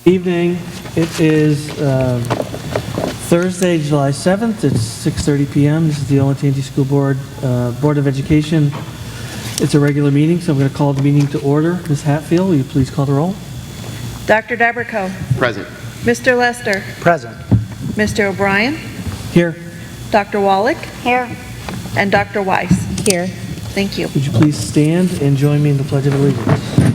Evening. It is Thursday, July 7th. It's 6:30 p.m. This is the Olentangy School Board, Board of Education. It's a regular meeting, so I'm going to call the meeting to order. Ms. Hatfield, will you please call the roll? Dr. Dabrico. Present. Mr. Lester. Present. Mr. O'Brien. Here. Dr. Wallach. Here. And Dr. Weiss. Here. Thank you. Would you please stand and join me in the Pledge of Allegiance?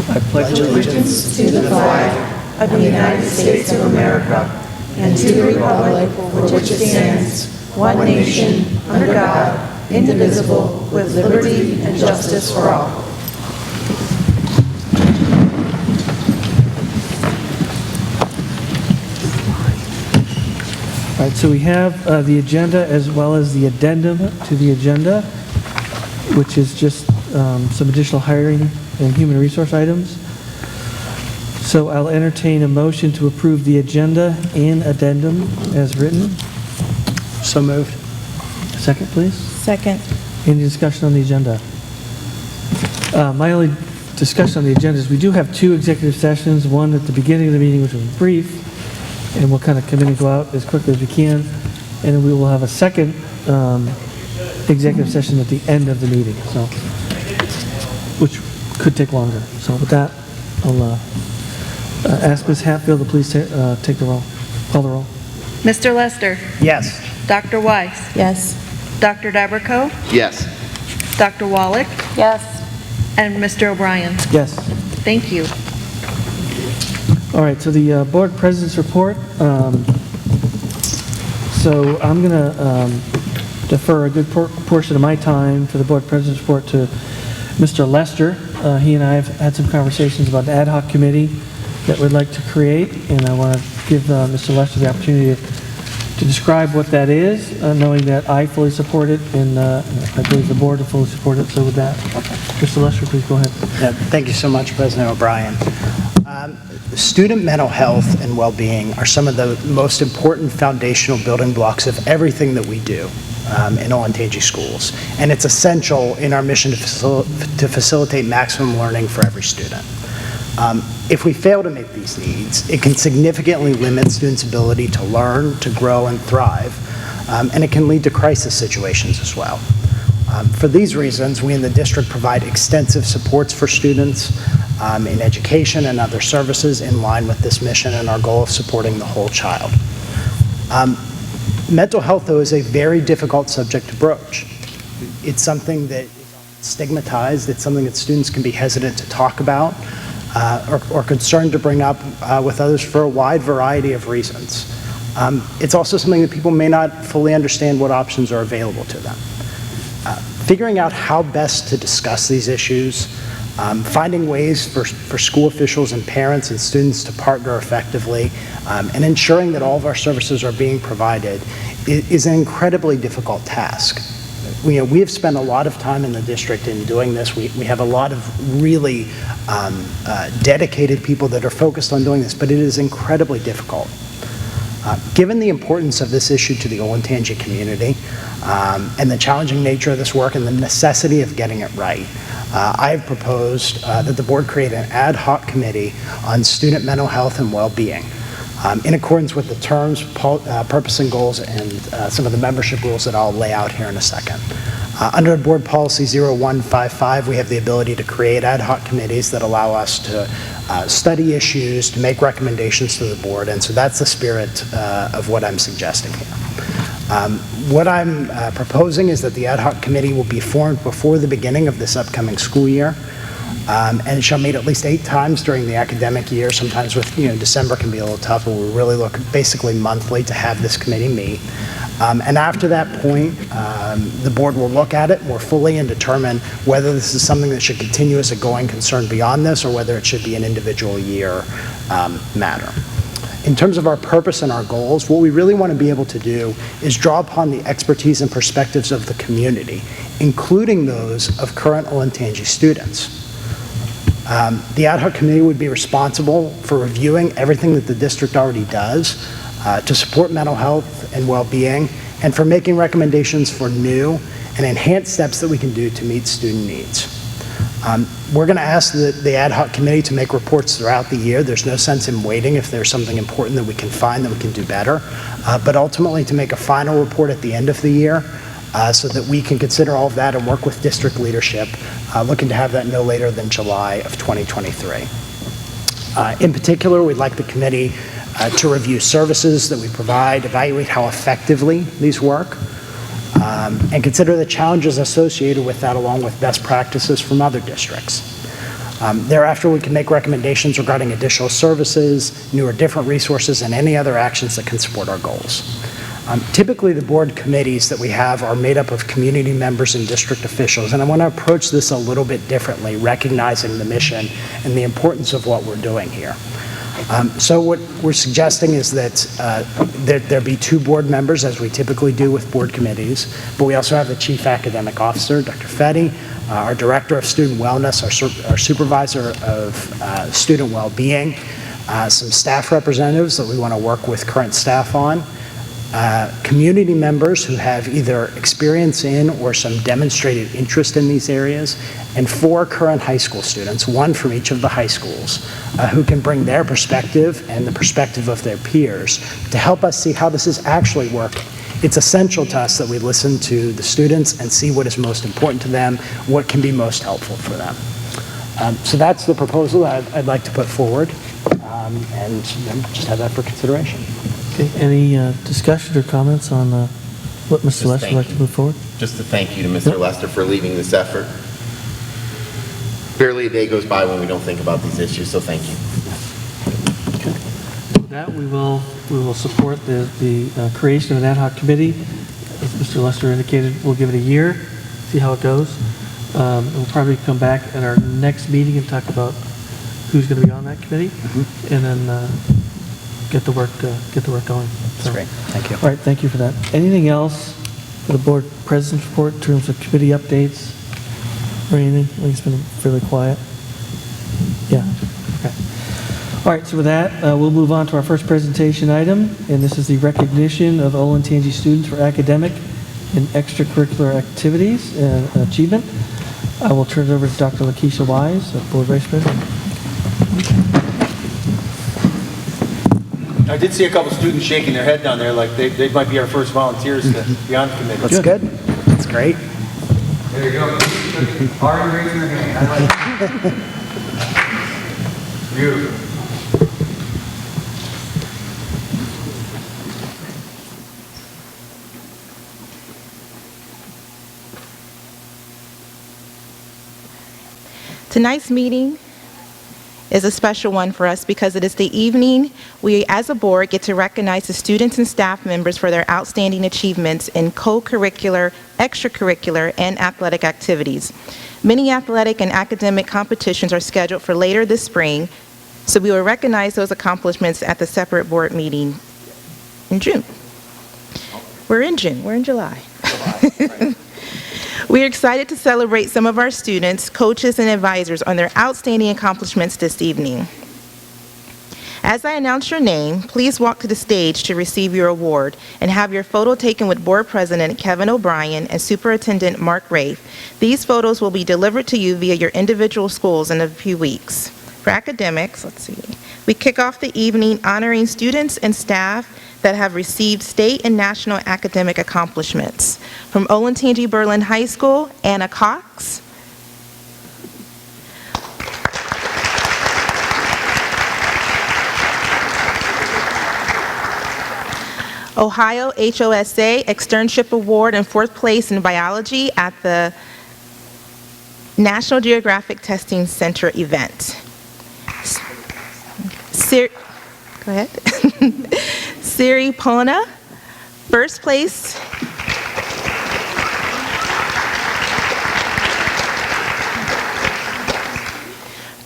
I pledge allegiance to the flag of the United States of America and to the republic for which it stands, one nation, under God, indivisible, with liberty and justice for all. All right, so we have the agenda as well as the addendum to the agenda, which is just some additional hiring and human resource items. So I'll entertain a motion to approve the agenda and addendum as written. So moved. A second, please. Second. Any discussion on the agenda? My only discussion on the agenda is we do have two executive sessions, one at the beginning of the meeting, which was brief, and we'll kind of come in and go out as quickly as we can, and then we will have a second executive session at the end of the meeting, so which could take longer. So with that, I'll ask Ms. Hatfield to please take the roll, call the roll. Mr. Lester. Yes. Dr. Weiss. Yes. Dr. Dabrico. Yes. Dr. Wallach. Yes. And Mr. O'Brien. Yes. Thank you. All right, so the board president's report. So I'm going to defer a good portion of my time for the board president's report to Mr. Lester. He and I have had some conversations about the ad hoc committee that we'd like to create, and I want to give Mr. Lester the opportunity to describe what that is, knowing that I fully support it, and I believe the board will fully support it. So with that, Mr. Lester, please go ahead. Yeah, thank you so much, President O'Brien. Student mental health and well-being are some of the most important foundational building blocks of everything that we do in Olentangy schools. And it's essential in our mission to facilitate maximum learning for every student. If we fail to meet these needs, it can significantly limit students' ability to learn, to grow, and thrive, and it can lead to crisis situations as well. For these reasons, we in the district provide extensive supports for students in education and other services in line with this mission and our goal of supporting the whole child. Mental health, though, is a very difficult subject to broach. It's something that is stigmatized. It's something that students can be hesitant to talk about or concerned to bring up with others for a wide variety of reasons. It's also something that people may not fully understand what options are available to them. Figuring out how best to discuss these issues, finding ways for school officials and parents and students to partner effectively, and ensuring that all of our services are being provided is an incredibly difficult task. We have spent a lot of time in the district in doing this. We have a lot of really dedicated people that are focused on doing this, but it is incredibly difficult. Given the importance of this issue to the Olentangy community and the challenging nature of this work and the necessity of getting it right, I have proposed that the board create an ad hoc committee on student mental health and well-being in accordance with the terms, purpose, and goals, and some of the membership rules that I'll lay out here in a second. Under Board Policy 0155, we have the ability to create ad hoc committees that allow us to study issues, to make recommendations to the board, and so that's the spirit of what I'm suggesting here. What I'm proposing is that the ad hoc committee will be formed before the beginning of this upcoming school year, and it shall meet at least 8 times during the academic year. Sometimes with, December can be a little tough, but we really look basically monthly to have this committee meet. And after that point, the board will look at it more fully and determine whether this is something that should continue as a going concern beyond this or whether it should be an individual year matter. In terms of our purpose and our goals, what we really want to be able to do is draw upon the expertise and perspectives of the community, including those of current Olentangy students. The ad hoc committee would be responsible for reviewing everything that the district already does to support mental health and well-being, and for making recommendations for new and enhanced steps that we can do to meet student needs. We're going to ask the ad hoc committee to make reports throughout the year. There's no sense in waiting. If there's something important that we can find that we can do better, but ultimately to make a final report at the end of the year so that we can consider all of that and work with district leadership, looking to have that no later than July of 2023. In particular, we'd like the committee to review services that we provide, evaluate how effectively these work, and consider the challenges associated with that along with best practices from other districts. Thereafter, we can make recommendations regarding additional services, new or different resources, and any other actions that can support our goals. Typically, the board committees that we have are made up of community members and district officials, and I want to approach this a little bit differently, recognizing the mission and the importance of what we're doing here. So what we're suggesting is that there be 2 board members, as we typically do with board committees, but we also have the Chief Academic Officer, Dr. Fetty, our Director of Student Wellness, our Supervisor of Student Wellbeing, some staff representatives that we want to work with current staff on, community members who have either experience in or some demonstrated interest in these areas, and 4 current high school students, 1 from each of the high schools, who can bring their perspective and the perspective of their peers to help us see how this is actually working. It's essential to us that we listen to the students and see what is most important to them, what can be most helpful for them. So that's the proposal that I'd like to put forward, and just have that for consideration. Okay, any discussion or comments on what Mr. Lester would like to move forward? Just to thank you to Mr. Lester for leading this effort. Barely a day goes by when we don't think about these issues, so thank you. Okay. With that, we will support the creation of an ad hoc committee. As Mr. Lester indicated, we'll give it a year, see how it goes. We'll probably come back at our next meeting and talk about who's going to be on that committee, and then get the work going. That's great. Thank you. All right, thank you for that. Anything else for the board president's report in terms of committee updates or anything? I think it's been fairly quiet. Yeah. Okay. All right, so with that, we'll move on to our first presentation item, and this is the recognition of Olentangy students for academic and extracurricular activities and achievement. I will turn it over to Dr. Lakeisha Wise, board vice president. I did see a couple students shaking their head down there like they might be our first volunteers to be on the committee. That's good. That's great. There you go. Already raising their hand. I like it. Beautiful. Tonight's meeting is a special one for us because it is the evening we, as a board, get to recognize the students and staff members for their outstanding achievements in co-curricular, extracurricular, and athletic activities. Many athletic and academic competitions are scheduled for later this spring, so we will recognize those accomplishments at the separate board meeting in June. We're in June, we're in July. We are excited to celebrate some of our students, coaches, and advisors on their outstanding accomplishments this evening. As I announce your name, please walk to the stage to receive your award and have your photo taken with Board President Kevin O'Brien and Superintendent Mark Rafe. These photos will be delivered to you via your individual schools in a few weeks. For academics, let's see, we kick off the evening honoring students and staff that have received state and national academic accomplishments. From Olentangy Berlin High School, Anna Cox. Ohio HOSA Externship Award in 4th place in biology at the National Geographic Testing Center event. Go ahead. Siri Pona, 1st place.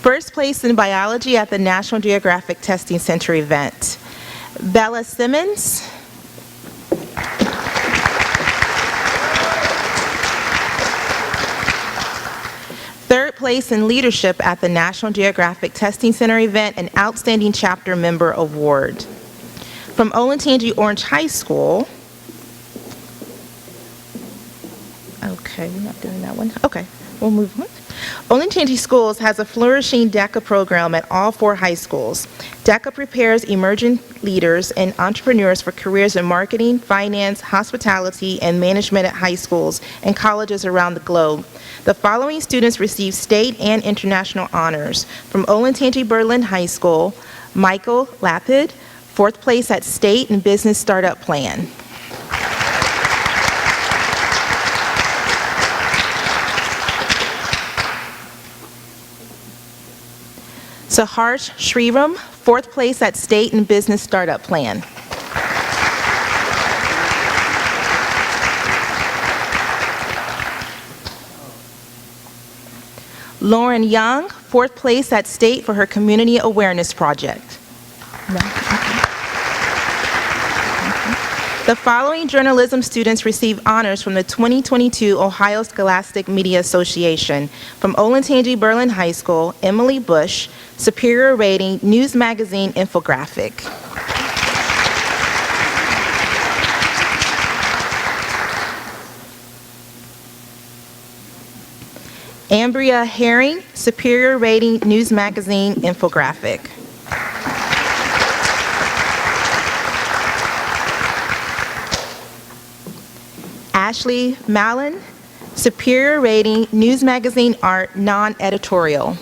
First place in biology at the National Geographic Testing Center event. Bella Simmons. Third place in leadership at the National Geographic Testing Center event, an Outstanding Chapter Member Award. From Olentangy Orange High School. Okay, we're not doing that one. Okay. we'll move on. Olentangy Schools has a flourishing DECA program at all 4 high schools. DECA prepares emerging leaders and entrepreneurs for careers in marketing, finance, hospitality, and management at high schools and colleges around the globe. The following students receive state and international honors. From Olentangy Berlin High School, Michael Lapid, 4th place at State and Business Startup Plan. Saharsh Sriram, 4th place at State and Business Startup Plan. Lauren Young, 4th place at State for her Community Awareness Project. The following journalism students receive honors from the 2022 Ohio Scholastic Media Association. From Olentangy Berlin High School, Emily Bush, Superior Rating, News Magazine Infographic. Ambria Herring, Superior Rating, News Magazine Infographic. Ashley Mallon, Superior Rating, News Magazine Art, Non-Editorial.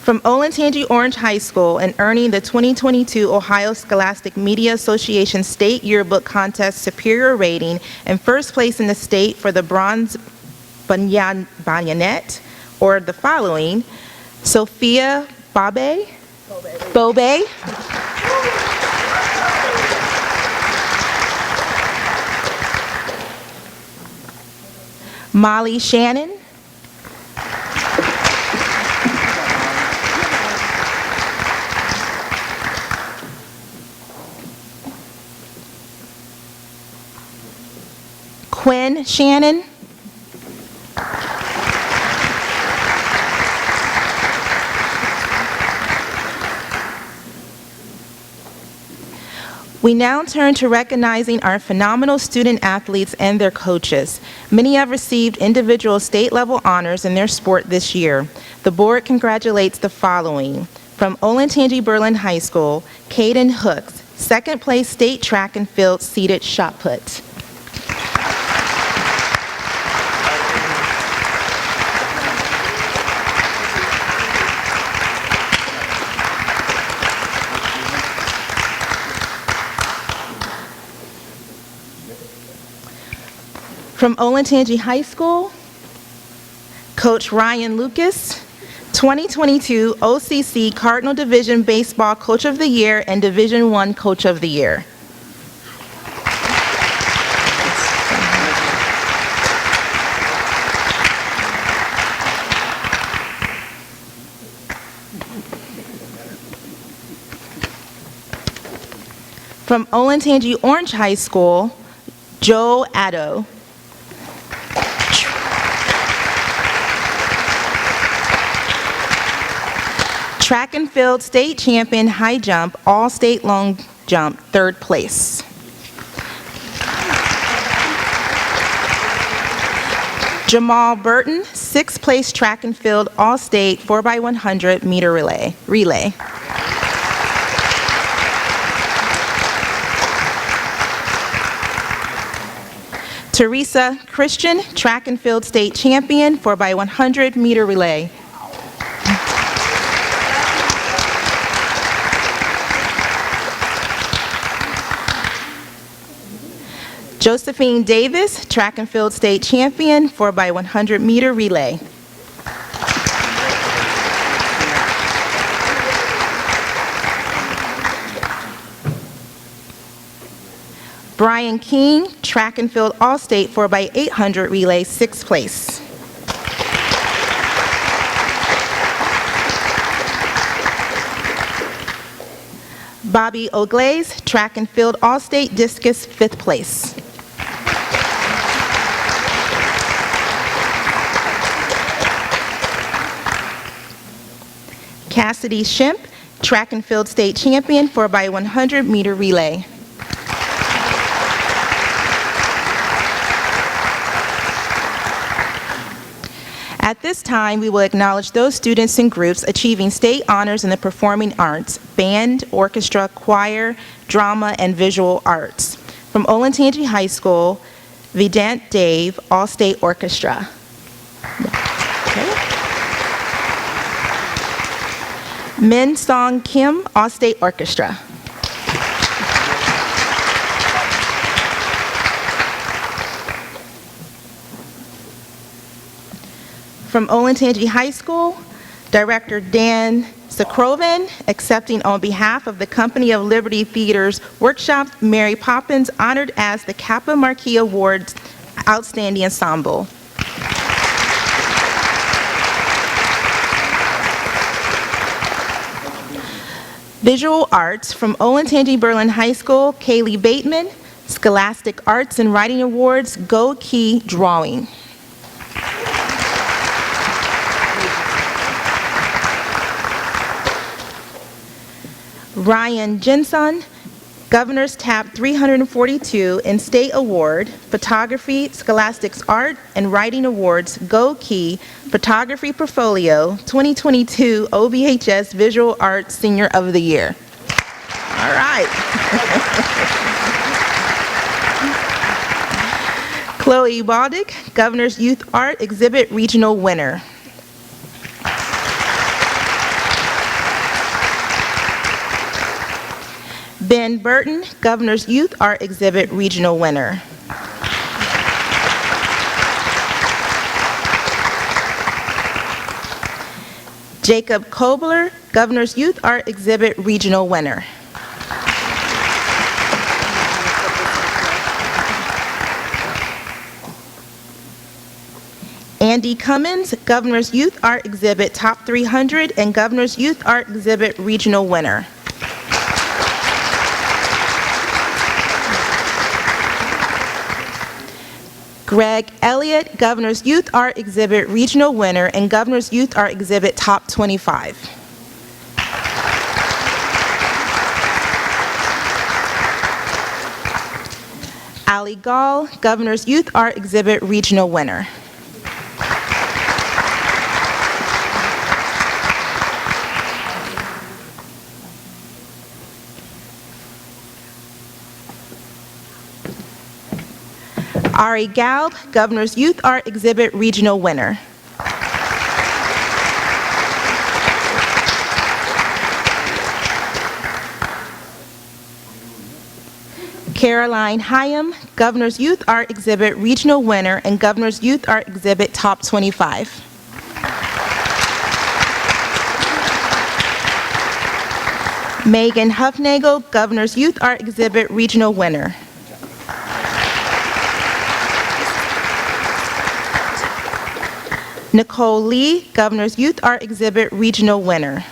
From Olentangy Orange High School and earning the 2022 Ohio Scholastic Media Association State Yearbook Contest Superior Rating and 1st place in the state for the Bronze Bayonet, or the following: Sophia Bobe, Molly Shannon, Quinn Shannon, we now turn to recognizing our phenomenal student athletes and their coaches. Many have received individual state-level honors in their sport this year. The board congratulates the following. From Olentangy Berlin High School, Caden Hooks, 2nd place state track and field seated shot put. From Olentangy High School, Coach Ryan Lucas, 2022 OCC Cardinal Division Baseball Coach of the Year and Division I Coach of the Year. From Olentangy Orange High School, Joe Addo. Track and field state champion high jump, all state long jump, 3rd place. Jamal Burton, 6th place track and field all state 4x100 meter relay. Teresa Christian, track and field state champion 4x100 meter relay. Josephine Davis, track and field state champion, 4x100 meter relay. Brian King, track and field all-state 4x800 relay, 6th place. Bobby Oglaze, track and field all-state discus, 5th place. Cassidy Shimp, track and field state champion, 4x100 meter relay. At this time, we will acknowledge those students and groups achieving state honors in the performing arts, band, orchestra, choir, drama, and visual arts. From Olentangy High School, Vedant Dave, All-State Orchestra. Okay. Min Song Kim, All-State Orchestra. From Olentangy High School, Director Dan Sakrovan, accepting on behalf of the Company of Liberty Theater's workshop, Mary Poppins, honored as the Kappa Marquis Awards Outstanding Ensemble. Visual Arts from Olentangy Berlin High School, Kaylee Bateman, Scholastic Arts and Writing Awards, Go Key Drawing. Ryan Jensen, Governor's Tab 342 in State Award, Photography, Scholastics Art, and Writing Awards, Go Key, Photography Portfolio, 2022 OBHS Visual Arts Senior of the Year. All right. Chloe Baldick, Governor's Youth Art Exhibit Regional Winner. Ben Burton, Governor's Youth Art Exhibit Regional Winner. Jacob Kobler, Governor's Youth Art Exhibit Regional Winner. Andy Cummins, Governor's Youth Art Exhibit Top 300 and Governor's Youth Art Exhibit Regional Winner. Greg Elliott, Governor's Youth Art Exhibit Regional Winner and Governor's Youth Art Exhibit Top 25. Ali Gall, Governor's Youth Art Exhibit Regional Winner. Ari Galb, Governor's Youth Art Exhibit Regional Winner. Caroline Hyam, Governor's Youth Art Exhibit Regional Winner and Governor's Youth Art Exhibit Top 25. Megan Huffnagel, Governor's Youth Art Exhibit Regional Winner. Nicole Lee, Governor's Youth Art Exhibit Regional Winner.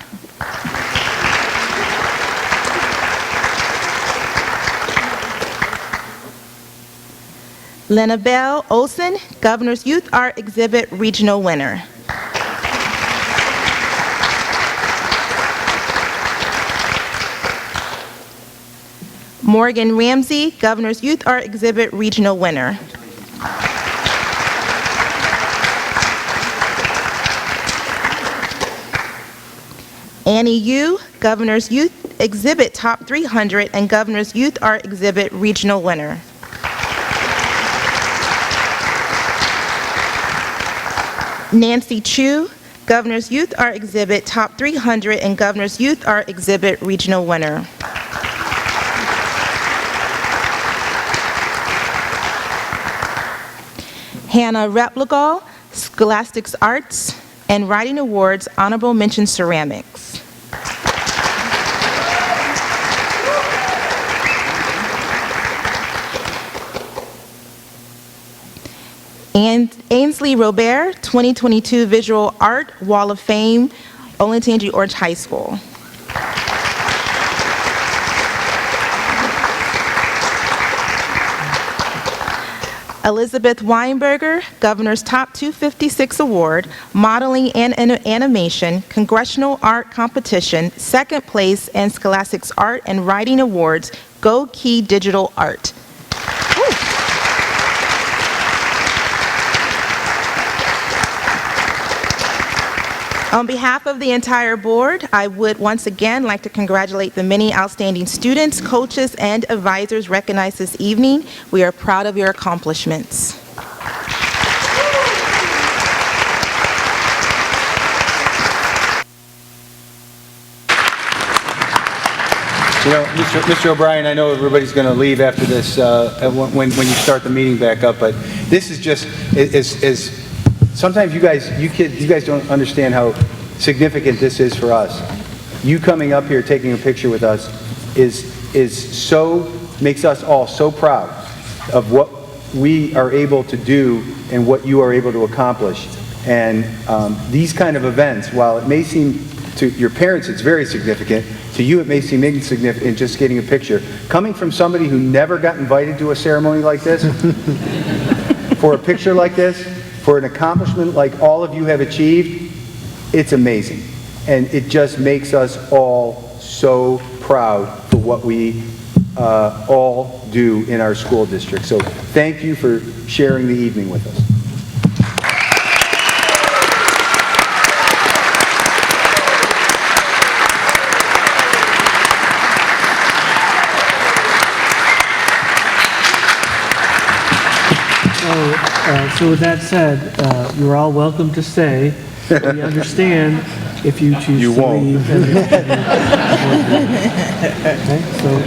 Lena Bell Olson, Governor's Youth Art Exhibit Regional Winner. Morgan Ramsey, Governor's Youth Art Exhibit Regional Winner. Annie Yu, Governor's Youth Exhibit Top 300 and Governor's Youth Art Exhibit Regional Winner. Nancy Chu, Governor's Youth Art Exhibit Top 300 and Governor's Youth Art Exhibit Regional Winner. Hannah Replogal, Scholastics Arts and Writing Awards, Honorable Mention Ceramics. And Ainsley Robert, 2022 Visual Art Wall of Fame, Olentangy Orange High School. Elizabeth Weinberger, Governor's Top 256 Award, Modeling and Animation, Congressional Art Competition, second place, and Scholastics Art and Writing Awards, Go Key Digital Art. On behalf of the entire board, I would once again like to congratulate the many outstanding students, coaches, and advisors recognized this evening. We are proud of your accomplishments. You know, Mr. O'Brien, I know everybody's going to leave after this when you start the meeting back up, but this is just sometimes you guys don't understand how significant this is for us. You coming up here taking a picture with us makes us all so proud of what we are able to do and what you are able to accomplish. And these kind of events, while it may seem to your parents it's very significant, to you it may seem insignificant just getting a picture. Coming from somebody who never got invited to a ceremony like this, for a picture like this, for an accomplishment like all of you have achieved, it's amazing. And it just makes us all so proud for what we all do in our school district. So thank you for sharing the evening with us. So with that said, you're all welcome to stay. We understand if you choose You to won't. leave. Okay, so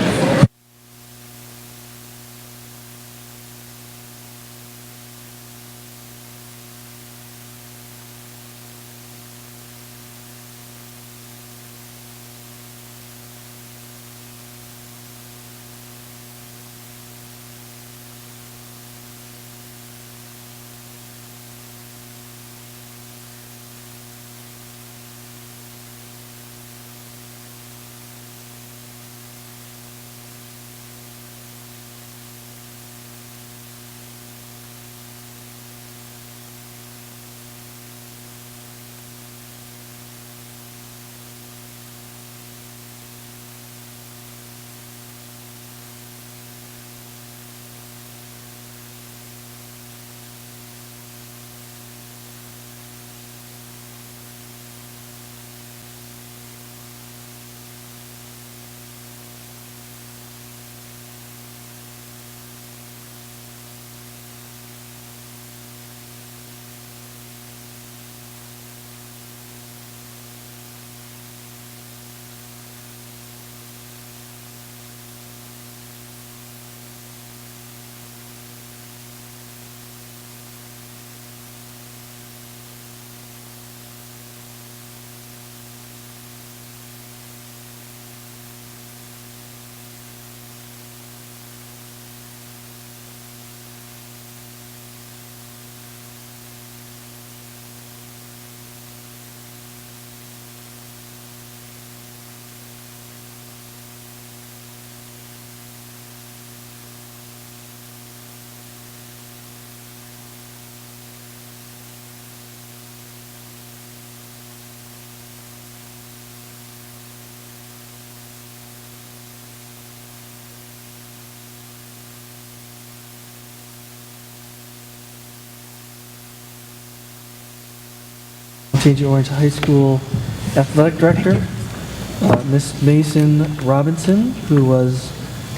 Olentangy Orange High School Athletic Director, Miss Mason Robinson, who was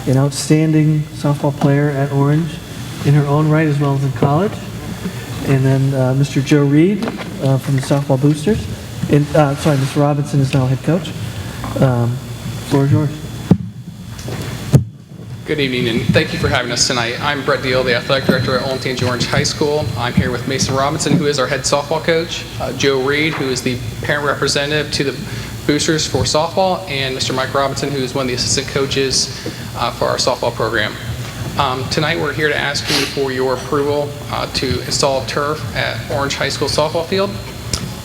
an outstanding softball player at Orange in her own right as well as in college. And then Mr. Joe Reed from the softball boosters. And sorry, Ms. Robinson is now head coach. Floor is yours. Good evening, and thank you for having us tonight. I'm Brett Deal, the athletic director at Olentangy Orange High School. I'm here with Mason Robinson, who is our head softball coach, Joe Reed, who is the parent representative to the boosters for softball, and Mr. Mike Robinson, who is one of the assistant coaches for our softball program. Tonight we're here to ask you for your approval to install turf at Orange High School softball field.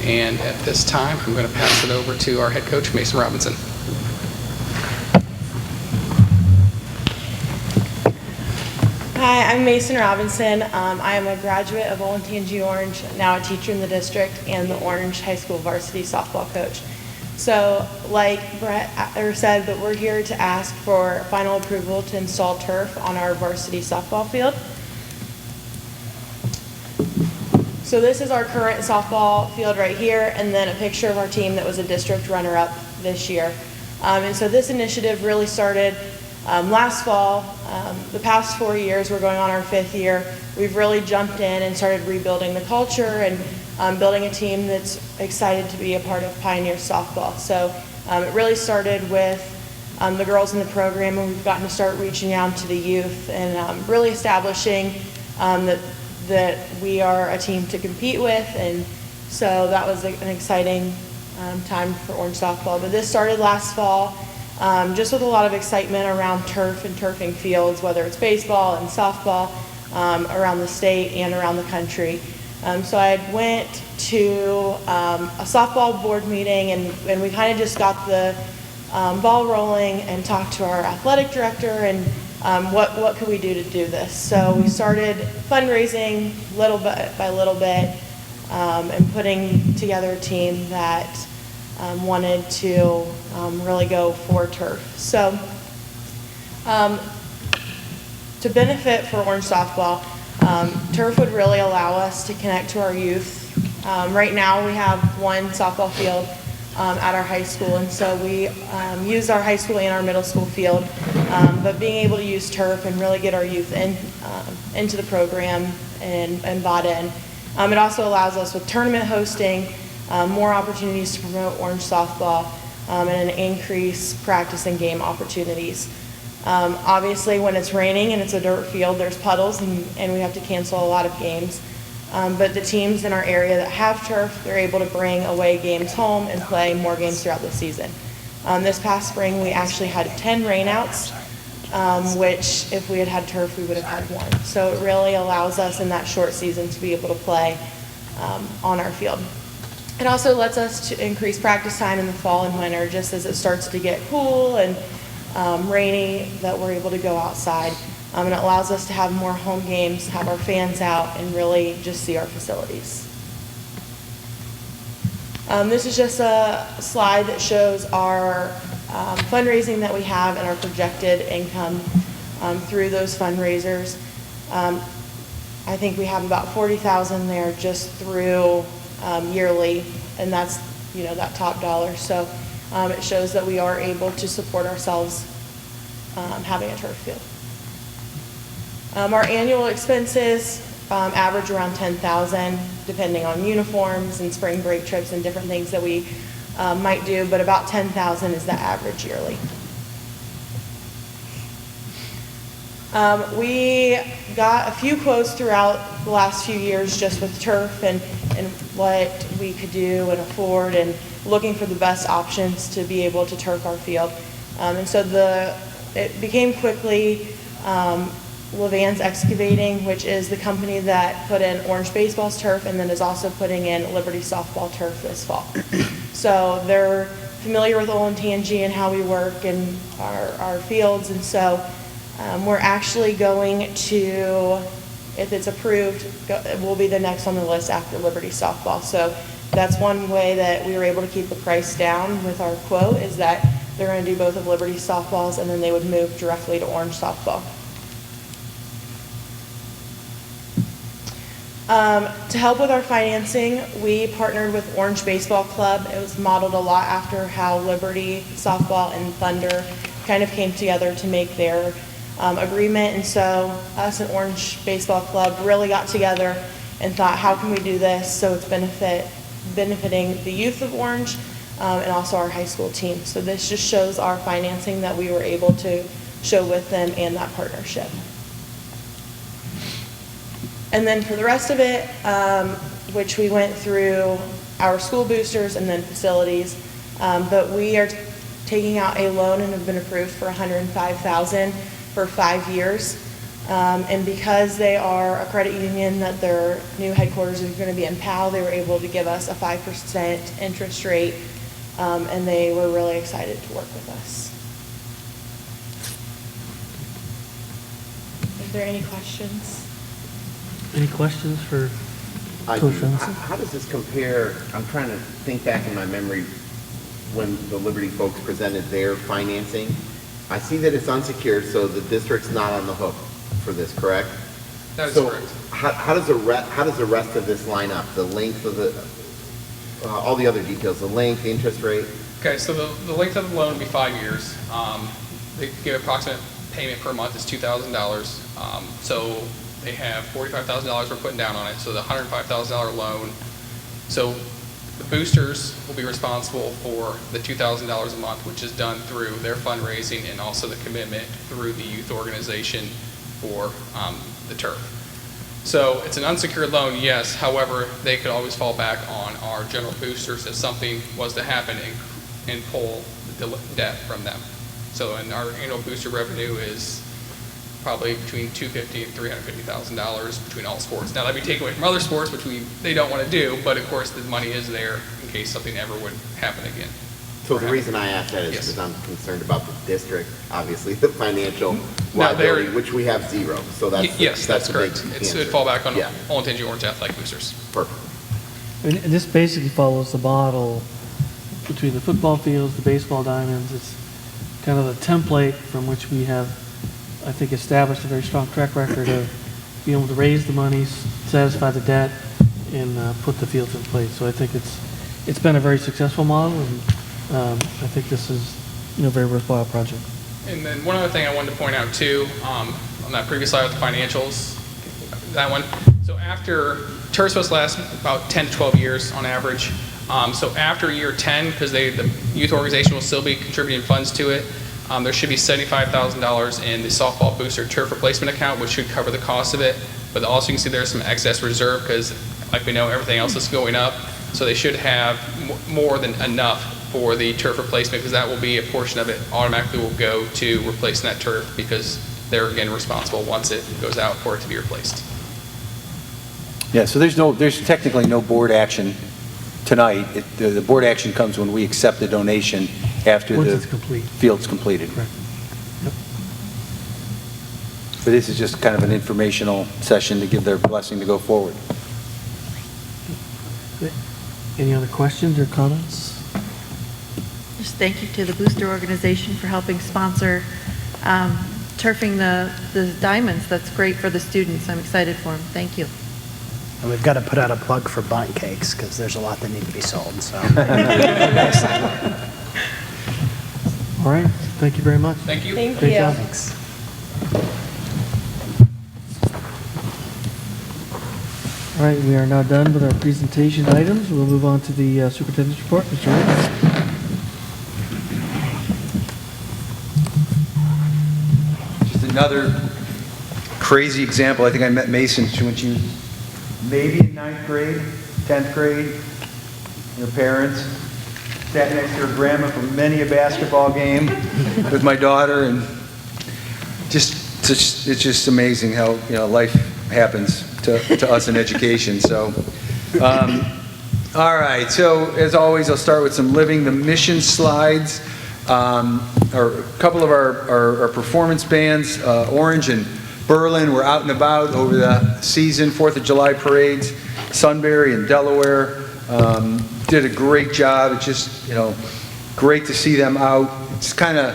And at this time, I'm going to pass it over to our head coach, Mason Robinson. Hi, I'm Mason Robinson. I am a graduate of Olentangy Orange, now a teacher in the district, and the Orange High School varsity softball coach. So, like Brett said, that we're here to ask for final approval to install turf on our varsity softball field. So this is our current softball field right here, and then a picture of our team that was a district runner-up this year. And so this initiative really started last fall. The past 4 years, we're going on our 5th year. We've really jumped in and started rebuilding the culture and building a team that's excited to be a part of Pioneer softball. So it really started with the girls in the program, and we've gotten to start reaching out to the youth and really establishing that we are a team to compete with. And so that was an exciting time for Orange softball. But this started last fall, just with a lot of excitement around turf and turfing fields, whether it's baseball and softball around the state and around the country. So I went to a softball board meeting, and we kind of just got the ball rolling and talked to our athletic director and what could we do to do this. So we started fundraising little bit by little bit and putting together a team that wanted to really go for turf. So to benefit for Orange softball, turf would really allow us to connect to our youth. Right now we have one softball field at our high school, and so we use our high school and our middle school field, but being able to use turf and really get our youth into the program and bought in. It also allows us with tournament hosting, more opportunities to promote Orange softball, and increase practice and game opportunities. Obviously when it's raining and it's a dirt field, there's puddles and we have to cancel a lot of games. But the teams in our area that have turf, they're able to bring away games home and play more games throughout the season. This past spring, we actually had 10 rainouts, which if we had had turf, we would have had 1. So it really allows us in that short season to be able to play on our field. It also lets us to increase practice time in the fall and winter, just as it starts to get cool and rainy, that we're able to go outside. And it allows us to have more home games, have our fans out, and really just see our facilities. This is just a slide that shows our fundraising that we have and our projected income through those fundraisers. I think we have about $40,000 there just through yearly, and that's that top dollar. So it shows that we are able to support ourselves having a turf field. Our annual expenses average around $10,000, depending on uniforms and spring break trips and different things that we might do, but about $10,000 is the average yearly. We got a few quotes throughout the last few years just with turf and what we could do and afford, and looking for the best options to be able to turf our field. And so it became quickly Levan's Excavating, which is the company that put in Orange Baseball's turf and then is also putting in Liberty Softball turf this fall. So they're familiar with Olentangy and how we work and our fields, and so we're actually going to, if it's approved, we'll be the next on the list after Liberty Softball. So that's one way that we were able to keep the price down with our quote, is that they're going to do both of Liberty Softballs and then they would move directly to Orange Softball. To help with our financing, we partnered with Orange Baseball Club. It was modeled a lot after how Liberty Softball and Thunder kind of came together to make their agreement. And so us and Orange Baseball Club really got together and thought, how can we do this so it's benefiting the youth of Orange and also our high school team. So this just shows our financing that we were able to show with them and that partnership. And then for the rest of it, which we went through our school boosters and then facilities, but we are taking out a loan and have been approved for $105,000 for 5 years. And because they are a credit union, that their new headquarters is going to be in Powell, they were able to give us a 5% interest rate, and they were really excited to work with us. Is there any questions? Any questions for I Coach do. Robinson? How does this compare? I'm trying to think back in my memory when the Liberty folks presented their financing. I see that it's unsecured, so the district's not on the hook for this, correct? That is So correct. how does the rest of this line up? The length of the, all the other details, the length, the interest rate? Okay, so the length of the loan would be 5 years. They give approximate payment per month is $2,000. So they have $45,000 we're putting down on it, so the $105,000 loan. So the boosters will be responsible for the $2,000 a month, which is done through their fundraising and also the commitment through the youth organization for the turf. So it's an unsecured loan, yes. However, they could always fall back on our general boosters if something was to happen and pull the debt from them. So, and our annual booster revenue is probably between $250,000 and $350,000 between all sports. Now, that'd be taken away from other sports, which they don't want to do, but of course, the money is there in case something ever would happen again. So the reason I ask that is Yes. because I'm concerned about the district, obviously, the financial Now, they're- liability, which we have zero. So that's, Yes, that's a big correct. It answer. would fall back on Yeah, Olentangy Orange Athletic Boosters. perfect. And this basically follows the model between the football fields, the baseball diamonds. It's kind of the template from which we have, I think, established a very strong track record of being able to raise the money, satisfy the debt, and put the fields in place. So I think it's been a very successful model, and I think this is, a very worthwhile project. And then one other thing I wanted to point out too, on that previous slide with the financials, that one. So after, turf's supposed to last about 10 to 12 years on average. So after year 10, because the youth organization will still be contributing funds to it, there should be $75,000 in the softball booster turf replacement account, which should cover the cost of it. But also you can see there's some excess reserve because, like we know, everything else is going up. So they should have more than enough for the turf replacement, because that will be a portion of it automatically will go to replacing that turf, because they're again responsible once it goes out for it to be replaced. Yeah, so there's technically no board action tonight. The board action comes when we accept the donation after Once the it's complete. field's completed. Correct. Yep. But this is just kind of an informational session to give their blessing to go forward. Any other questions or comments? Just thank you to the booster organization for helping sponsor turfing the diamonds. That's great for the students. I'm excited for them. Thank you. And we've got to put out a plug for bundt cakes because there's a lot that need to be sold, so. All right, thank you very much. Thank you. Thank Great you. job. Thanks. All right, we are now done with our presentation items. We'll move on to the superintendent's report. Mr. Wright. Just another crazy example. I think I met Mason when she was maybe in 9th grade, 10th grade. Her parents sat next to her grandma for many a basketball game with my daughter, and it's just amazing how life happens to us in education. So, all right. So as always, I'll start with some living the mission slides. Or a couple of our performance bands, Orange and Berlin, were out and about over the season, 4th of July parades. Sunbury and Delaware did a great job. It's just, great to see them out. It's kind of,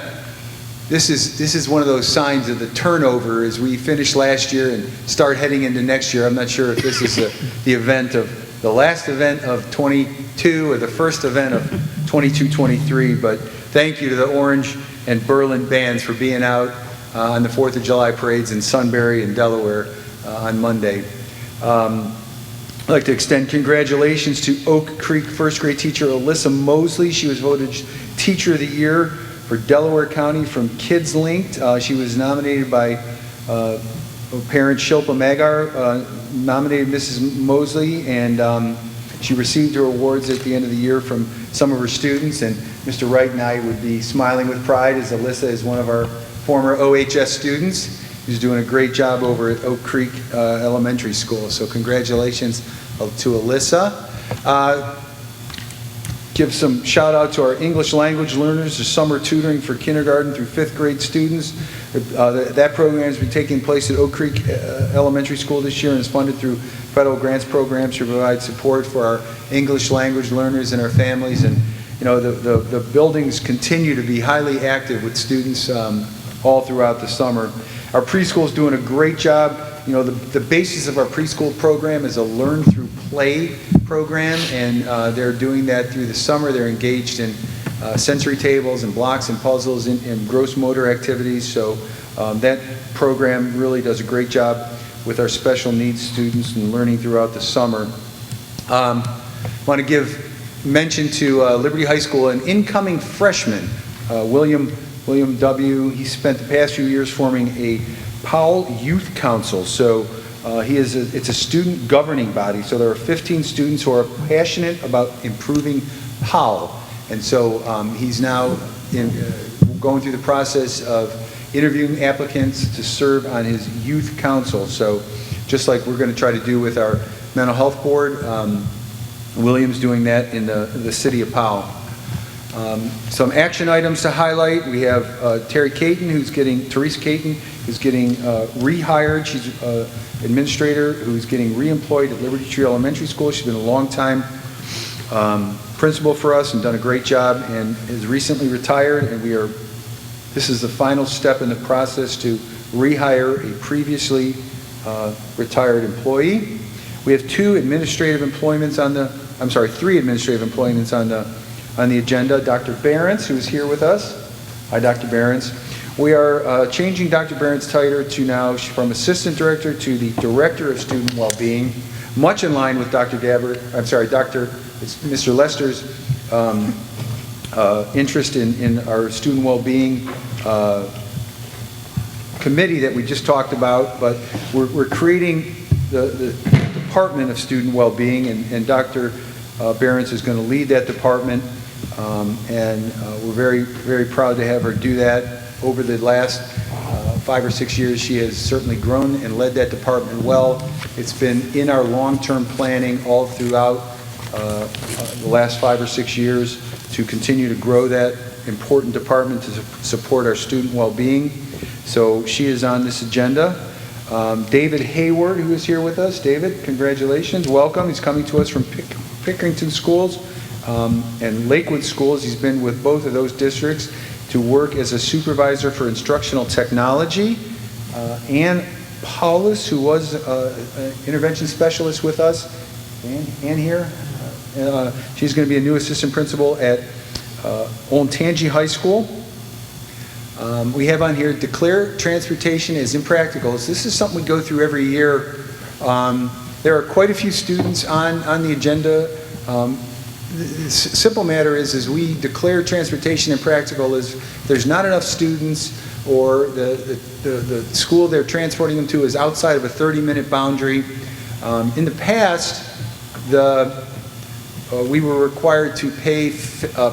this is one of those signs of the turnover as we finish last year and start heading into next year. I'm not sure if this is the last event of 22 or the first event of 22-23, but thank you to the Orange and Berlin bands for being out on the 4th of July parades in Sunbury and Delaware on Monday. I'd like to extend congratulations to Oak Creek first grade teacher Alyssa Mosley. She was voted Teacher of the Year for Delaware County from Kids Linked. She was nominated by parent Shilpa Magar, nominated Mrs. Mosley, and she received her awards at the end of the year from some of her students, and Mr. Wright and I would be smiling with pride as Alyssa is one of our former OHS students who's doing a great job over at Oak Creek Elementary School. So congratulations to Alyssa. Give some shout out to our English language learners. There's summer tutoring for kindergarten through 5th grade students. That program has been taking place at Oak Creek Elementary School this year and is funded through federal grants programs to provide support for our English language learners and our families. And the buildings continue to be highly active with students all throughout the summer. Our preschool is doing a great job you know, the basis of our preschool program is a learn through play program, and they're doing that through the summer. They're engaged in sensory tables and blocks and puzzles and gross motor activities. So that program really does a great job with our special needs students and learning throughout the summer. I want to give mention to Liberty High School, an incoming freshman, William W. He spent the past few years forming a Powell Youth Council. So it's a student governing body. So there are 15 students who are passionate about improving Powell. And so he's now going through the process of interviewing applicants to serve on his youth council. So just like we're going to try to do with our mental health board, William's doing that in the city of Powell. Some action items to highlight. We have Teresa Caton, who's getting rehired. She's administrator who's getting reemployed at Liberty Tree Elementary School. She's been a long time principal for us and done a great job, and is recently retired, and this is the final step in the process to rehire a previously retired employee. We have three administrative employments on the agenda. Dr. Behrens, who is here with us. Hi, Dr. Behrens. We are changing Dr. Behrens' title to now from Assistant Director to the Director of Student Wellbeing, much in line with Mr. Lester's interest in our Student Wellbeing committee that we just talked about, but we're creating the Department of Student Wellbeing, and Dr. Behrens is going to lead that department, and we're very, very proud to have her do that. Over the last 5 or 6 years, she has certainly grown and led that department well. It's been in our long-term planning all throughout the last 5 or 6 years to continue to grow that important department to support our student well-being. So she is on this agenda. David Hayward, who is here with us. David, congratulations. Welcome. He's coming to us from Pickerington Schools and Lakewood Schools. He's been with both of those districts to work as a supervisor for instructional technology. Ann Paulus, who was an intervention specialist with us. Ann here. She's going to be a new assistant principal at Olentangy High School. We have on here, declare transportation as impractical. This is something we go through every year. There are quite a few students on the agenda. The simple matter is we declare transportation impractical is there's not enough students, or the school they're transporting them to is outside of a 30-minute boundary. In the past, we were required to pay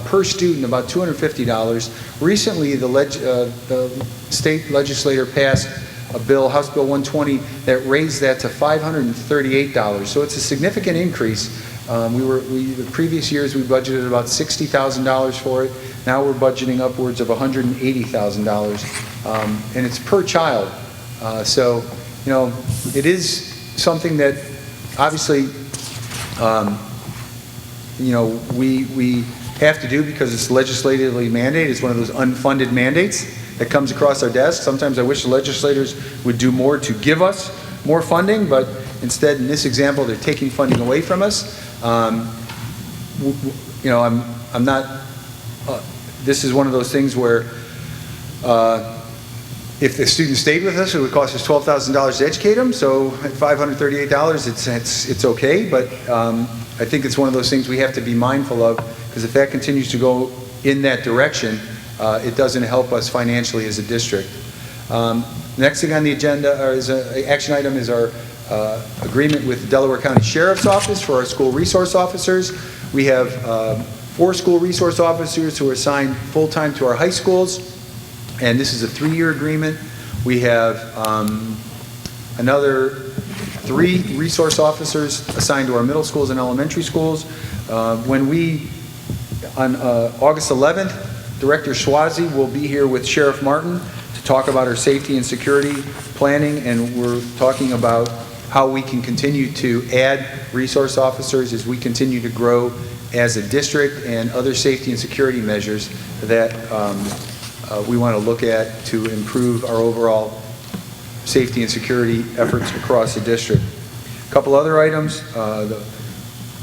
per student about $250. Recently, the state legislature passed a bill, House Bill 120, that raised that to $538. So it's a significant increase. The previous years we budgeted about $60,000 for it. Now we're budgeting upwards of $180,000, and it's per child. So, you know, it is something that obviously, you know, we have to do because it's legislatively mandated. It's one of those unfunded mandates that comes across our desk. Sometimes I wish the legislators would do more to give us more funding, but instead, in this example, they're taking funding away from us. You know, I'm not. This is one of those things where if the student stayed with us, it would cost us $12,000 to educate them. So at $538, it's okay. But I think it's one of those things we have to be mindful of, because if that continues to go in that direction, it doesn't help us financially as a district. Next thing on the agenda is an action item is our agreement with the Delaware County Sheriff's Office for our school resource officers. We have 4 school resource officers who are assigned full-time to our high schools, and this is a 3-year agreement. We have another 3 resource officers assigned to our middle schools and elementary schools. On August 11th, Director Schwazi will be here with Sheriff Martin to talk about our safety and security planning, and we're talking about how we can continue to add resource officers as we continue to grow as a district, and other safety and security measures that we want to look at to improve our overall safety and security efforts across the district. A couple other items, the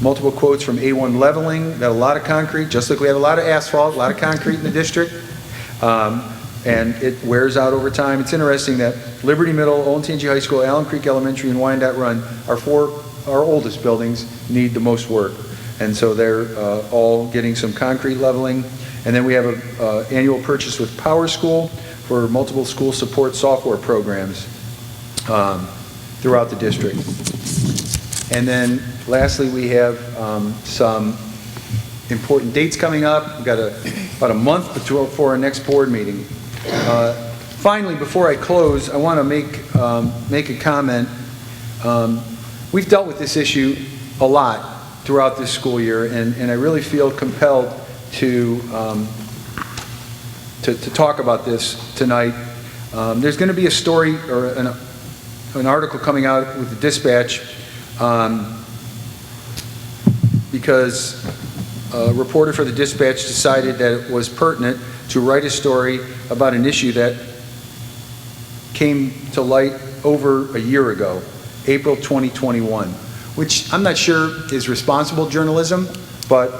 multiple quotes from A1 Leveling, got a lot of concrete, just like we had a lot of asphalt, a lot of concrete in the district, and it wears out over time. It's interesting that Liberty Middle, Olentangy High School, Allen Creek Elementary, and Wyandotte Run, our oldest buildings, need the most work. And so they're all getting some concrete leveling. And then we have an annual purchase with Power School for multiple school support software programs throughout the district. And then lastly, we have some important dates coming up. We've got about a month before our next board meeting. Finally, before I close, I want to make a comment. We've dealt with this issue a lot throughout this school year, and I really feel compelled to talk about this tonight. There's going to be a story or an article coming out with the Dispatch because a reporter for the Dispatch decided that it was pertinent to write a story about an issue that came to light over a year ago, April 2021, which I'm not sure is responsible journalism, but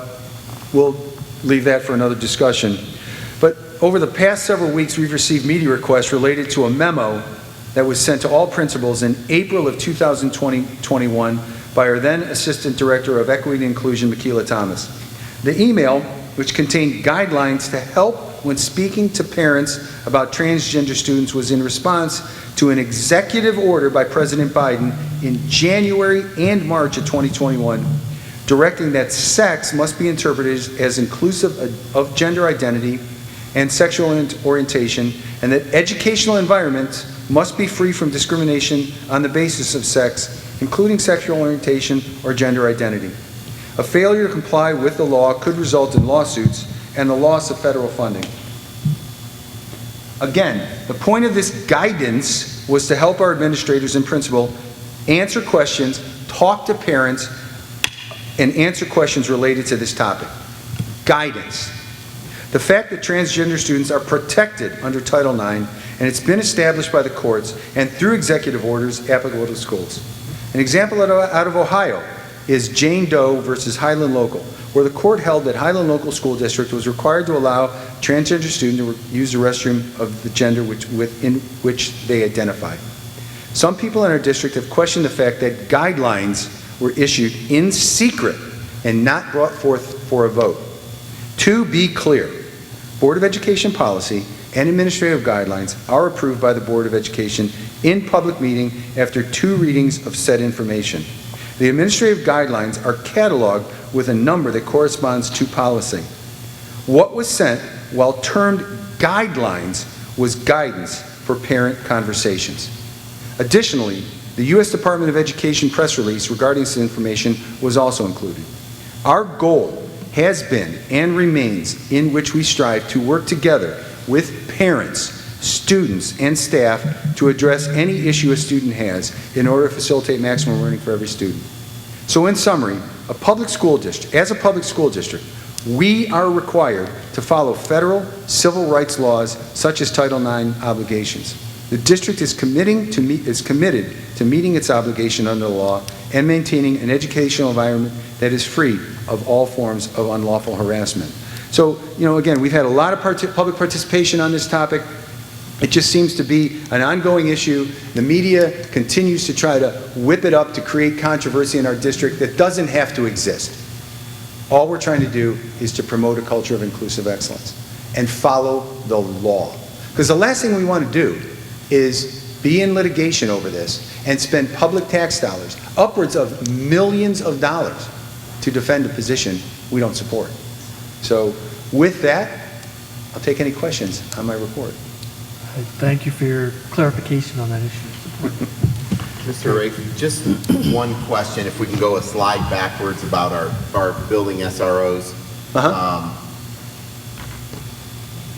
we'll leave that for another discussion. But over the past several weeks, we've received media requests related to a memo that was sent to all principals in April of 2021 by our then Assistant Director of Equity and Inclusion, Makila Thomas. The email, which contained guidelines to help when speaking to parents about transgender students, was in response to an executive order by President Biden in January and March of 2021, directing that sex must be interpreted as inclusive of gender identity and sexual orientation, and that educational environments must be free from discrimination on the basis of sex, including sexual orientation or gender identity. A failure to comply with the law could result in lawsuits and the loss of federal funding. Again, the point of this guidance was to help our administrators and principal answer questions, talk to parents, and answer questions related to this topic. Guidance. The fact that transgender students are protected under Title IX, and it's been established by the courts and through executive orders applicable to schools. An example out of Ohio is Jane Doe versus Highland Local, where the court held that Highland Local School District was required to allow transgender students to use the restroom of the gender in which they identify. Some people in our district have questioned the fact that guidelines were issued in secret and not brought forth for a vote. To be clear, Board of Education policy and administrative guidelines are approved by the Board of Education in public meeting after 2 readings of said information. The administrative guidelines are cataloged with a number that corresponds to policy. What was sent, while termed guidelines, was guidance for parent conversations. Additionally, the U.S. Department of Education press release regarding this information was also included. Our goal has been and remains, in which we strive to work together with parents, students, and staff to address any issue a student has in order to facilitate maximum learning for every student. So in summary, as a public school district, we are required to follow federal civil rights laws such as Title IX obligations. The district is committed to meeting its obligation under the law and maintaining an educational environment that is free of all forms of unlawful harassment. So, again, we've had a lot of public participation on this topic. It just seems to be an ongoing issue. The media continues to try to whip it up to create controversy in our district that doesn't have to exist. All we're trying to do is to promote a culture of inclusive excellence and follow the law. Because the last thing we want to do is be in litigation over this and spend public tax dollars, upwards of millions of dollars, to defend a position we don't support. So with that, I'll take any questions on my report. Thank you for your clarification on that issue. Mr. Ray, just one question, if we can go a slide backwards about our building SROs.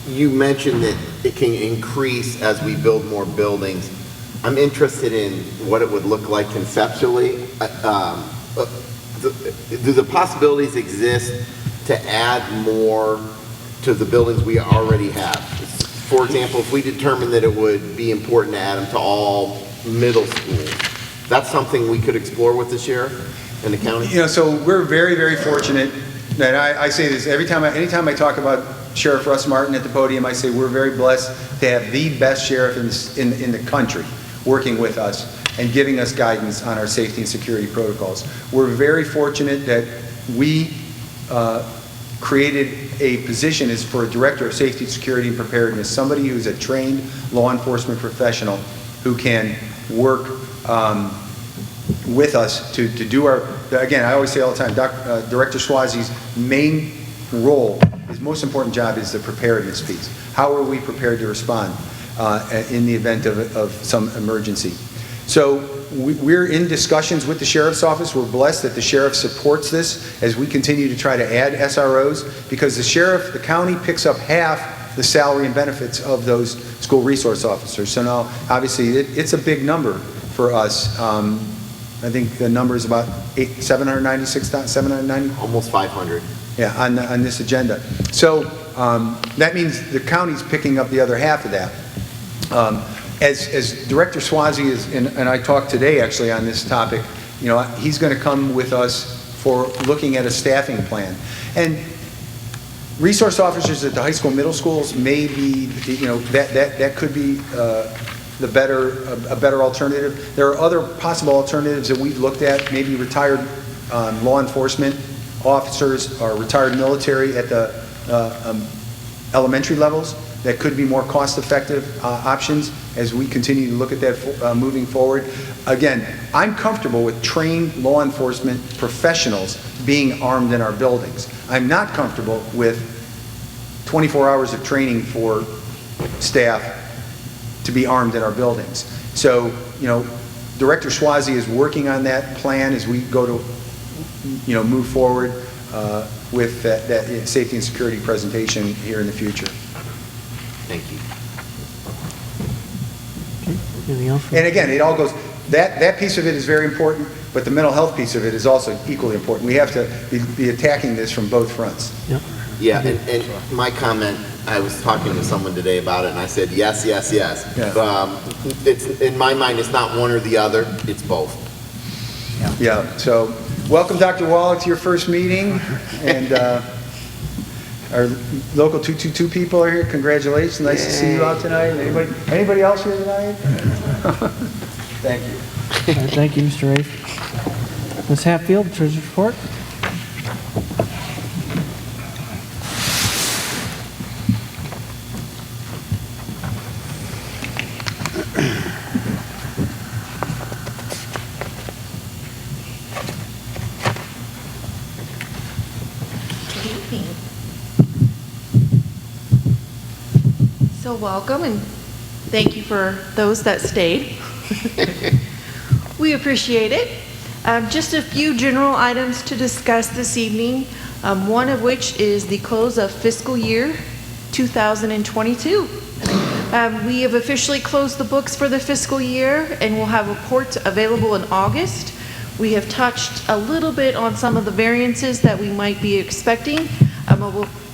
You mentioned that it can increase as we build more buildings. I'm interested in what it would look like conceptually. Do the possibilities exist to add more to the buildings we already have? for example, if we determined that it would be important to add them to all middle schools, that's something we could explore with the sheriff and the county? You know, so we're very, very fortunate that I say this anytime I talk about Sheriff Russ Martin at the podium, I say we're very blessed to have the best sheriff in the country working with us and giving us guidance on our safety and security protocols. We're very fortunate that we created a position as for a director of safety, security, and preparedness, somebody who's a trained law enforcement professional who can work with us to do our, again, I always say all the time, Director Swazi's main role, his most important job is the preparedness piece. How are we prepared to respond in the event of some emergency? So we're in discussions with the Sheriff's Office. We're blessed that the Sheriff supports this as we continue to try to add SROs, because the county picks up half the salary and benefits of those school resource officers. So now, obviously, it's a big number for us. I think the number is about 790? Almost 500. Yeah, on this agenda. So that means the county's picking up the other half of that. As Director Swazi is, and I talked today actually on this topic, you know, he's going to come with us for looking at a staffing plan. And resource officers at the high school, middle schools may be, you know, that could be a better alternative. There are other possible alternatives that we've looked at, maybe retired law enforcement officers or retired military at the elementary levels. That could be more cost-effective options as we continue to look at that moving forward. Again, I'm comfortable with trained law enforcement professionals being armed in our buildings. I'm not comfortable with 24 hours of training for staff to be armed in our buildings. So, you know, Director Swazi is working on that plan as we go to, you know, move forward with that safety and security presentation here in the future. Thank you. Okay. Anything else? And again, it all goes, that piece of it is very important, but the mental health piece of it is also equally important. We have to be attacking this from both fronts. Yep. Yeah, and my comment, I was talking to someone today about it, and I said, yes, yes, yes. Yeah. It's, in my mind, it's not one or the other, it's both. Yeah, so welcome, Dr. Wallach, to your first meeting. And our local 222 people are here. Congratulations. Nice to see you out tonight. Anybody else here tonight? Thank you. All right, thank you, Mr. Rafe. Ms. Hatfield, Treasurer's Report. So welcome, and thank you for those that stayed. We appreciate it. Just a few general items to discuss this evening, one of which is the close of fiscal year 2022. We have officially closed the books for the fiscal year, and we'll have reports available in August. We have touched a little bit on some of the variances that we might be expecting.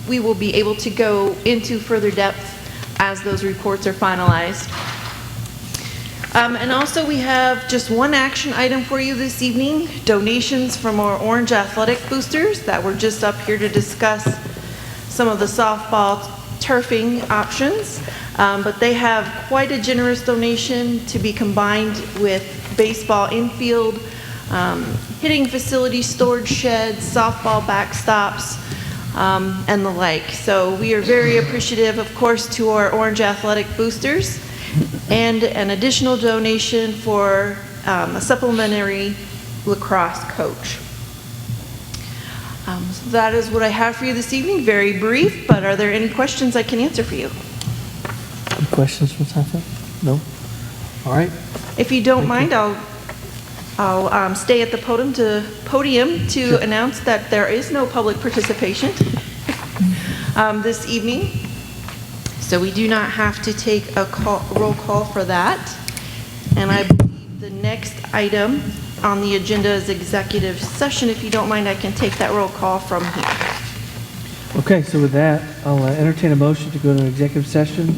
We will be able to go into further depth as those reports are finalized. And also we have just one action item for you this evening, donations from our Orange Athletic Boosters that were just up here to discuss some of the softball turfing options. But they have quite a generous donation to be combined with baseball infield, hitting facility, storage sheds, softball backstops, and the like. So we are very appreciative, of course, to our Orange Athletic Boosters, and an additional donation for a supplementary lacrosse coach. So that is what I have for you this evening. Very brief, but are there any questions I can answer for you? Any questions, Ms. Hatfield? No? All right. If you don't mind, I'll stay at the podium to announce that there is no public participation this evening. So we do not have to take a roll call for that. And I believe the next item on the agenda is executive session. If you don't mind, I can take that roll call from here. Okay, so with that, I'll entertain a motion to go to an executive session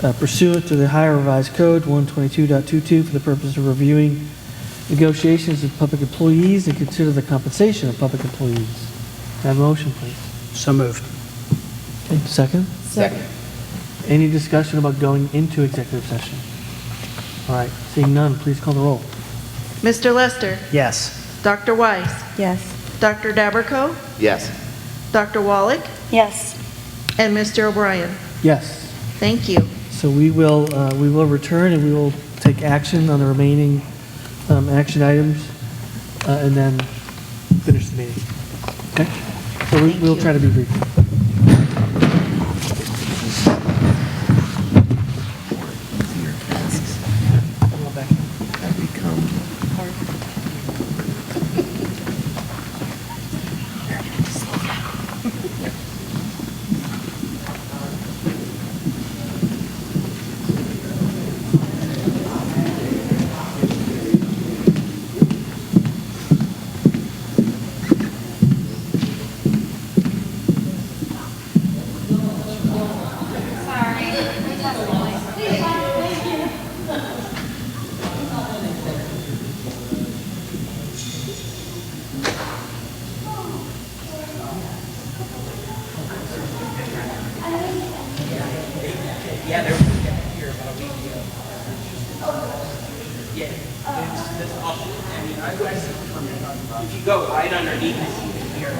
pursuant to the Ohio Revised Code 122.22 for the purpose of reviewing negotiations with public employees and consider the compensation of public employees. Can I have a motion, please? So moved. Okay, second? Second. Any discussion about going into executive session? All right, seeing none, please call the roll. Mr. Lester? Yes. Dr. Weiss? Yes. Dr. Daberco? Yes. Dr. Wallach? Yes. And Mr. O'Brien? Yes. Thank you. So we will return and we will take action on the remaining action items and then finish the meeting. Okay? So we'll try to be brief. If you go right underneath it, you can hear it.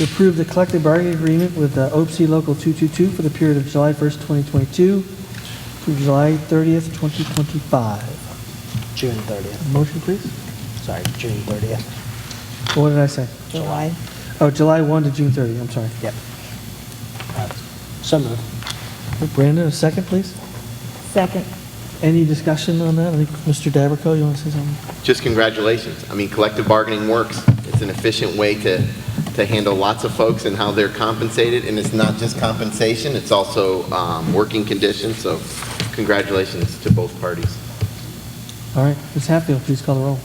to approve the collective bargaining agreement with OPC Local 222 for the period of July 1st, 2022 through July 30th, 2025. June 30th. Motion, please. Sorry, June 30th. What did I say? July. Oh, July 1 to June 30, I'm sorry. Yep. So moved. Brandon, a second, please. Second. Any discussion on that? I think Mr. Dabrico, you want to say something? Just congratulations. I mean, collective bargaining works. It's an efficient way to handle lots of folks and how they're compensated, and it's not just compensation, it's also working conditions, so congratulations to both parties. All right, Ms. Hatfield, please call the roll.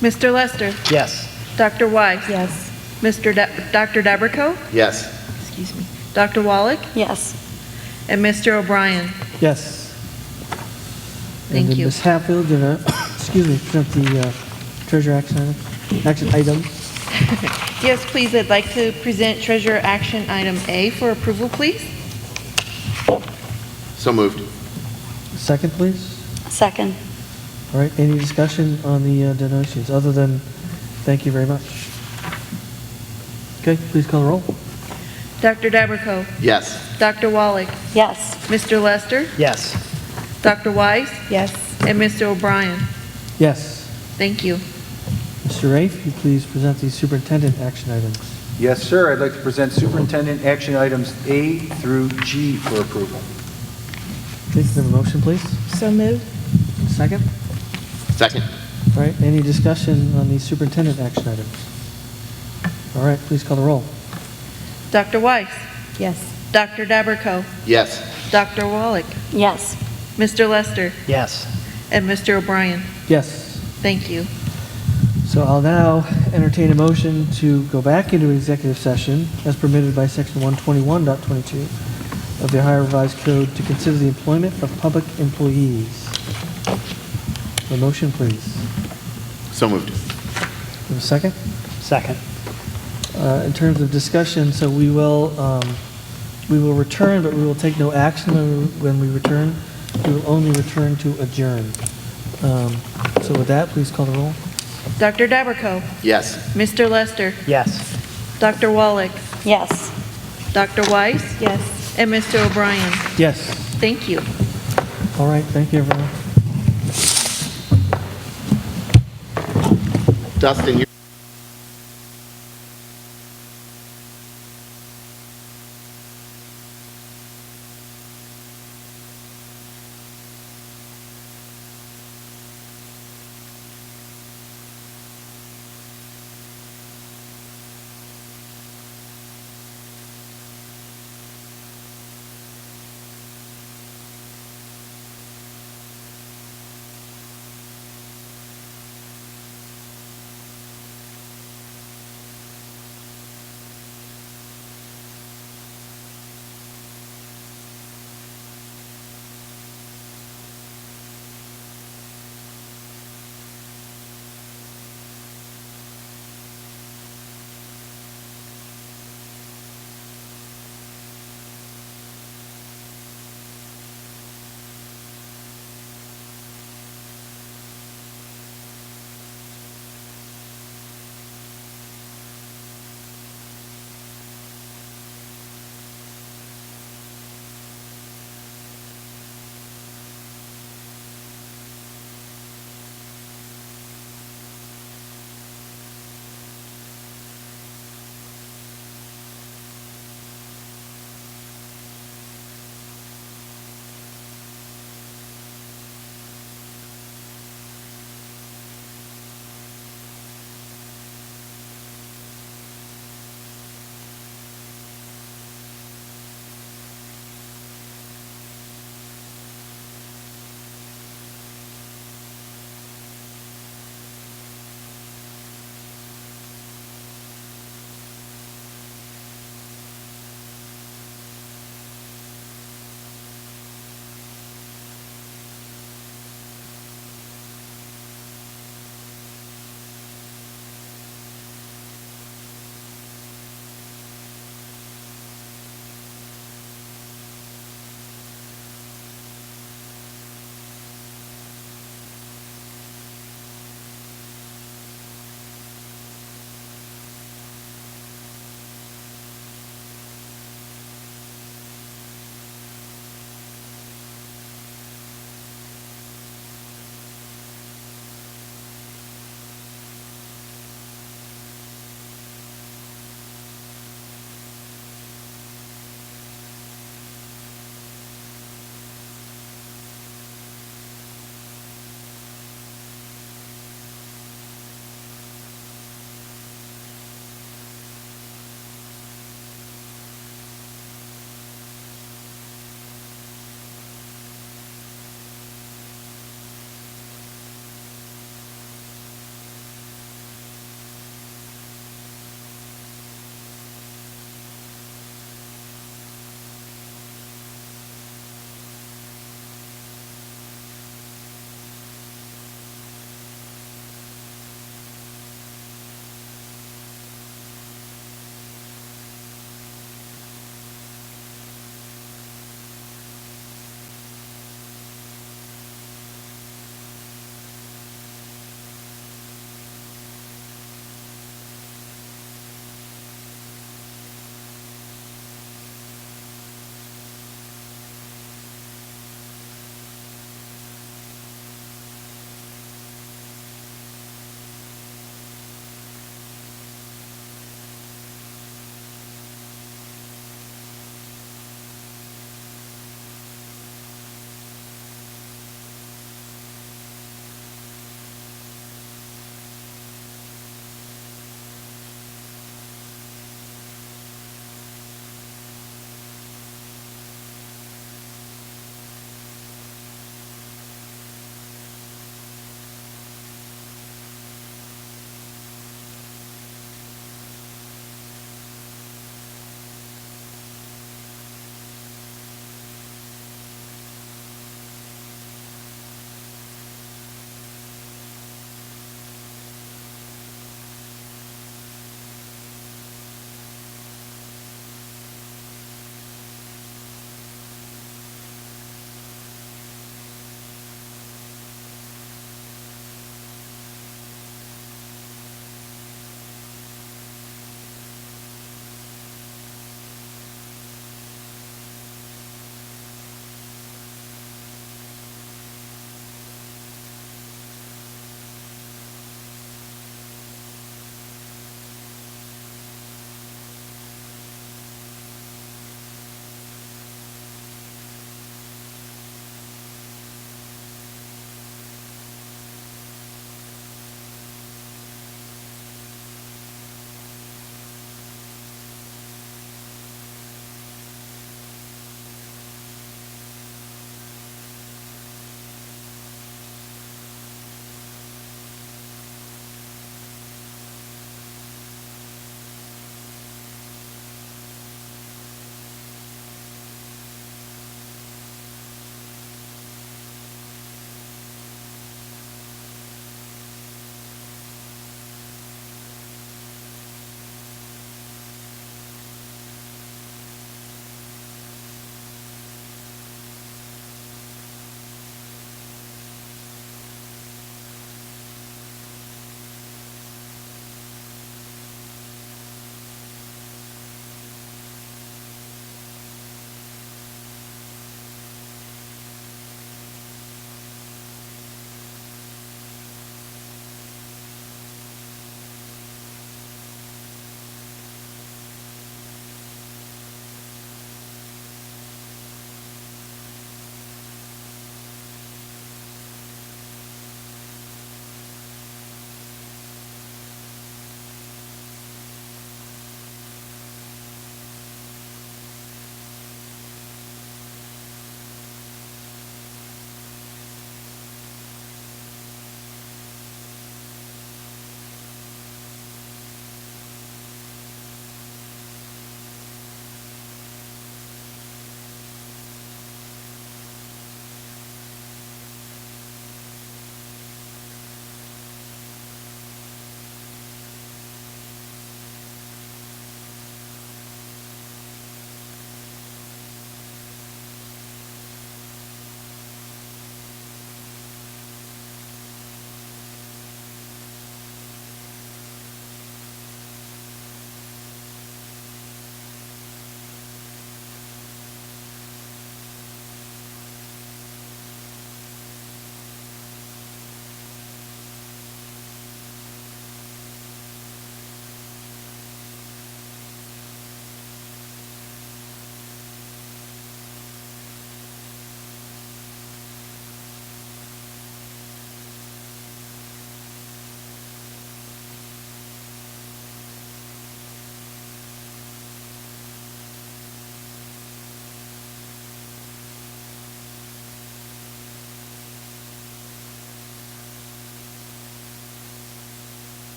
Mr. Lester? Yes. Dr. Weiss? Yes. Dr. Dabrico? Yes. Excuse me. Dr. Wallach? Yes. And Mr. O'Brien? Yes. Thank And then you. Ms. Hatfield, you're going to, excuse me, present the treasure action item. Yes, please, I'd like to present Treasurer Action Item A for approval, please. So moved. Second, please. Second. All right, any discussion on the donations, other than thank you very much? Okay, please call the roll. Dr. Dabrico? Yes. Dr. Wallach? Yes. Mr. Lester? Yes. Dr. Weiss? Yes. And Mr. O'Brien? Yes. Thank you. Mr. Rafe, you please present the superintendent action items. Yes, sir. I'd like to present superintendent action items A through G for approval. Okay, can I have a motion, please? So moved. Second? Second. All right, any discussion on the superintendent action items? All right, please call the roll. Dr. Weiss? Yes. Dr. Dabrico? Yes. Dr. Wallach? Yes. Mr. Lester? Yes. And Mr. O'Brien? Yes. Thank you. So I'll now entertain a motion to go back into executive session as permitted by section 121.22 of the Ohio Revised Code to consider the employment of public employees. A motion, please. So moved. Have a second? Second. In terms of discussion, so we will return, but we will take no action when we return. We will only return to adjourn. So with that, please call the roll. Dr. Dabrico? Yes. Mr. Lester? Yes. Dr. Wallach? Yes. Dr. Weiss? Yes. And Mr. O'Brien? Yes. Thank you. All right, thank you, everyone. Dustin, you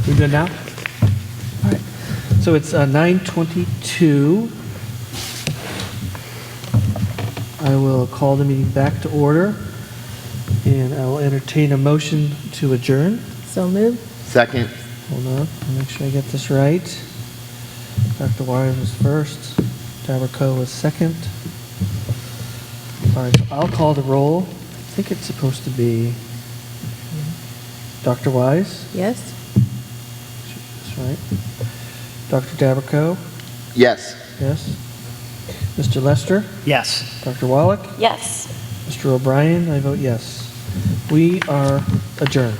We good now? All right. So it's 9:22. I will call the meeting back to order, and I will entertain a motion to adjourn. So moved. Second. Hold on, I'll make sure I get this right. Dr. Wise was first, Daberco was second. All right, so I'll call the roll. I think it's supposed to be Dr. Wise. Yes. That's right. Dr. Daberco, Yes. yes. Mr. Lester, Yes. Dr. Wallach, Yes. Mr. O'Brien, I vote yes. We are adjourned.